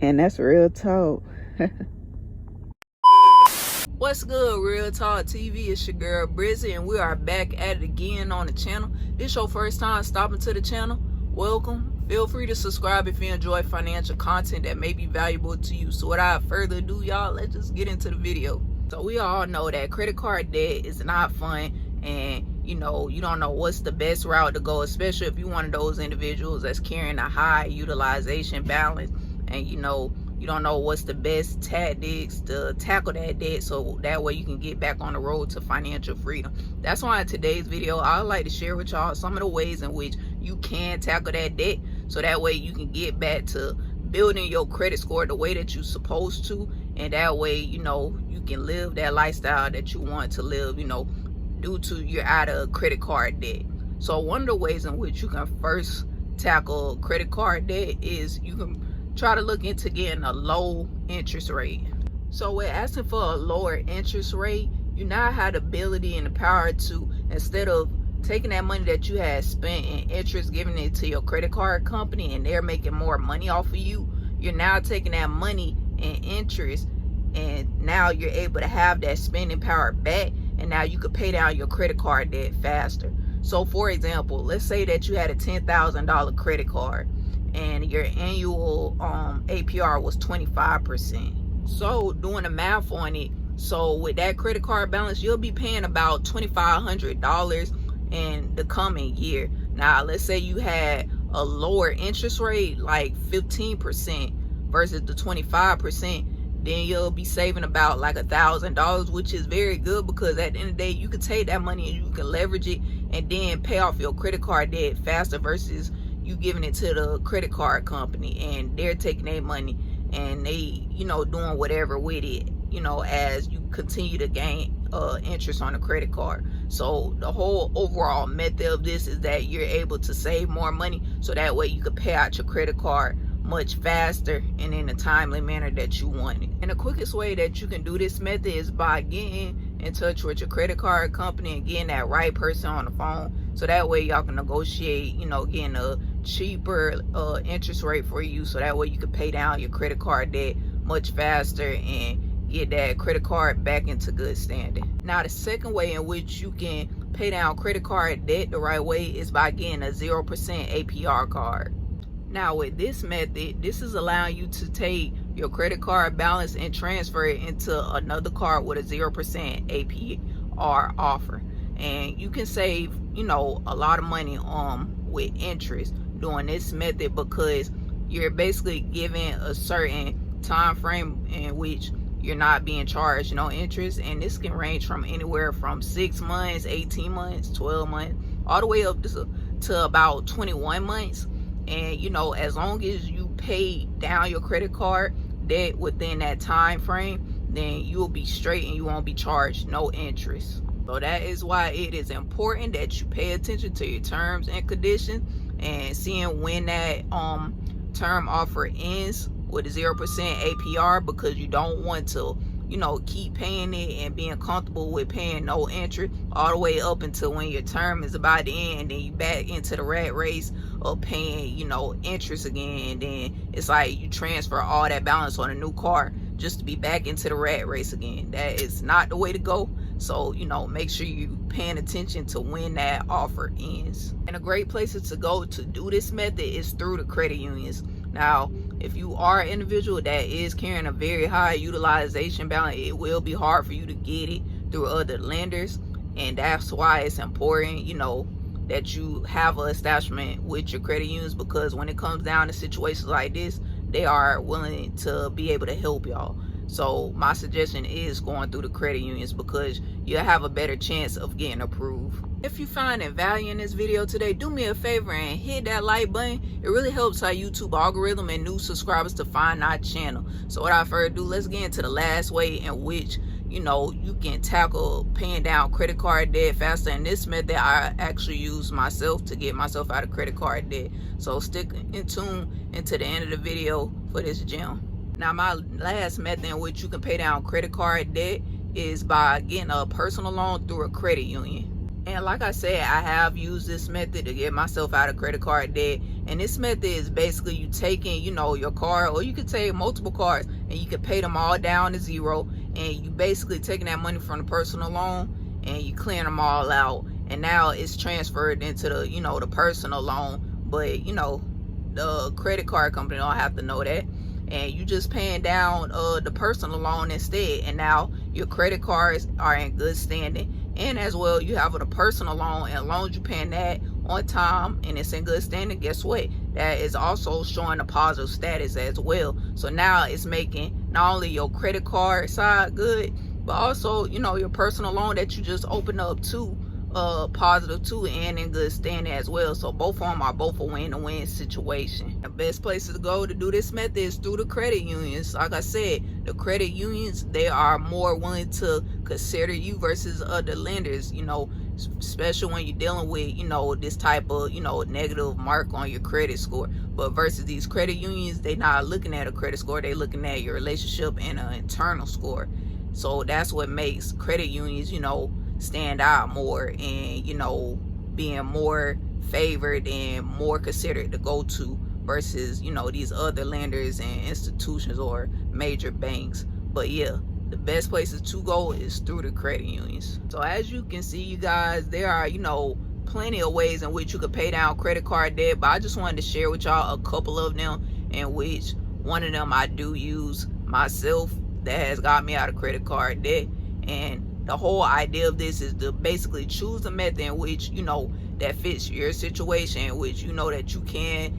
And that's real talk. What's good, Real Talk TV? It's your girl Brizzy, and we are back at it again on the channel. This your first time stopping to the channel, welcome. Feel free to subscribe if you enjoy financial content that may be valuable to you. So without further ado, y'all, let's just get into the video. So we all know that credit card debt is not fun, and you don't know what's the best route to go, especially if you're one of those individuals that's carrying a high utilization balance, and you don't know what's the best tactics to tackle that debt, so that way you can get back on the road to financial freedom. That's why in today's video, I'd like to share with y'all some of the ways in which you can tackle that debt, so that way you can get back to building your credit score the way that you're supposed to, and that way, you can live that lifestyle that you want to live, due to you're out of credit card debt. So one of the ways in which you can first tackle credit card debt is you can try to look into getting a low interest rate. So with asking for a lower interest rate, you now have the ability and the power to, instead of taking that money that you had spent in interest, giving it to your credit card company and they're making more money off of you, you're now taking that money in interest, and now you're able to have that spending power back, and now you could pay down your credit card debt faster. So for example, let's say that you had a $10,000 credit card and your annual APR was 25%. So doing the math on it, so with that credit card balance, you'll be paying about $2,500 in the coming year. Now let's say you had a lower interest rate, like 15% versus the 25%, then you'll be saving about like $1,000, which is very good, because at the end of the day, you can take that money and you can leverage it and then pay off your credit card debt faster, versus you giving it to the credit card company and they're taking their money and they doing whatever with it, as you continue to gain interest on the credit card. So the whole overall method of this is that you're able to save more money, so that way you can pay out your credit card much faster and in a timely manner that you want it. And the quickest way that you can do this method is by getting in touch with your credit card company and getting that right person on the phone, so that way y'all can negotiate, getting a cheaper interest rate for you, so that way you can pay down your credit card debt much faster and get that credit card back into good standing. Now the second way in which you can pay down credit card debt the right way is by getting a 0% APR card. Now with this method, this is allowing you to take your credit card balance and transfer it into another card with a 0% APR offer, and you can save a lot of money with interest doing this method, because you're basically given a certain time frame in which you're not being charged no interest, and this can range from anywhere from 6 months, 18 months, 12 months, all the way up to about 21 months. And as long as you pay down your credit card debt within that time frame, then you'll be straight and you won't be charged no interest. So that is why it is important that you pay attention to your terms and conditions, and seeing when that term offer ends with a 0% APR, because you don't want to keep paying it and being comfortable with paying no interest all the way up until when your term is about to end, and then you back into the rat race of paying interest again, and then it's like you transfer all that balance on a new car just to be back into the rat race again. That is not the way to go. So make sure you paying attention to when that offer ends. And a great place to go to do this method is through the credit unions. Now if you are an individual that is carrying a very high utilization balance, it will be hard for you to get it through other lenders, and that's why it's important that you have an establishment with your credit unions, because when it comes down to situations like this, they are willing to be able to help y'all. So my suggestion is going through the credit unions, because you'll have a better chance of getting approved. If you find value in this video today, do me a favor and hit that like button. It really helps our YouTube algorithm and new subscribers to find our channel. So without further ado, let's get into the last way in which you can tackle paying down credit card debt faster. And this method I actually use myself to get myself out of credit card debt. So stick in tune into the end of the video for this gem. Now my last method in which you can pay down credit card debt is by getting a personal loan through a credit union. And like I said, I have used this method to get myself out of credit card debt. And this method is basically you taking, your card, or you could take multiple cards and you could pay them all down to zero. And you basically taking that money from the personal loan and you clearing them all out. And now it's transferred into the, the personal loan. But, the credit card company don't have to know that. And you just paying down the personal loan instead. And now your credit cards are in good standing. And as well, you have a personal loan, and as long as you're paying that on time and it's in good standing, guess what? That is also showing a positive status as well. So now it's making not only your credit card side good, but also, your personal loan that you just opened up to positive too, and in good standing as well. So both of them are both a win-to-win situation. The best places to go to do this method is through the credit unions. Like I said, the credit unions, they are more willing to consider you versus other lenders, especially when you're dealing with this type of negative mark on your credit score. But versus these credit unions, they not looking at a credit score, they looking at your relationship and an internal score. So that's what makes credit unions stand out more, and being more favored and more considered to go to versus these other lenders and institutions or major banks. But yeah, the best places to go is through the credit unions. So as you can see, you guys, there are plenty of ways in which you could pay down credit card debt, but I just wanted to share with y'all a couple of them, in which one of them I do use myself that has got me out of credit card debt. And the whole idea of this is to basically choose a method in which that fits your situation, in which that you can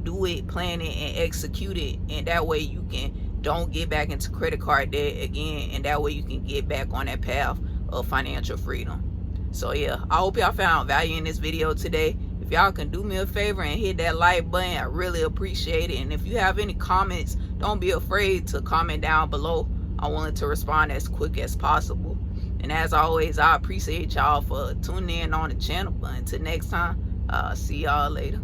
do it, plan it, and execute it, and that way you don't get back into credit card debt again, and that way you can get back on that path of financial freedom. So yeah, I hope y'all found value in this video today. If y'all can do me a favor and hit that like button, I really appreciate it. And if you have any comments, don't be afraid to comment down below. I'm willing to respond as quick as possible. And as always, I appreciate y'all for tuning in on the channel. But until next time, see y'all later.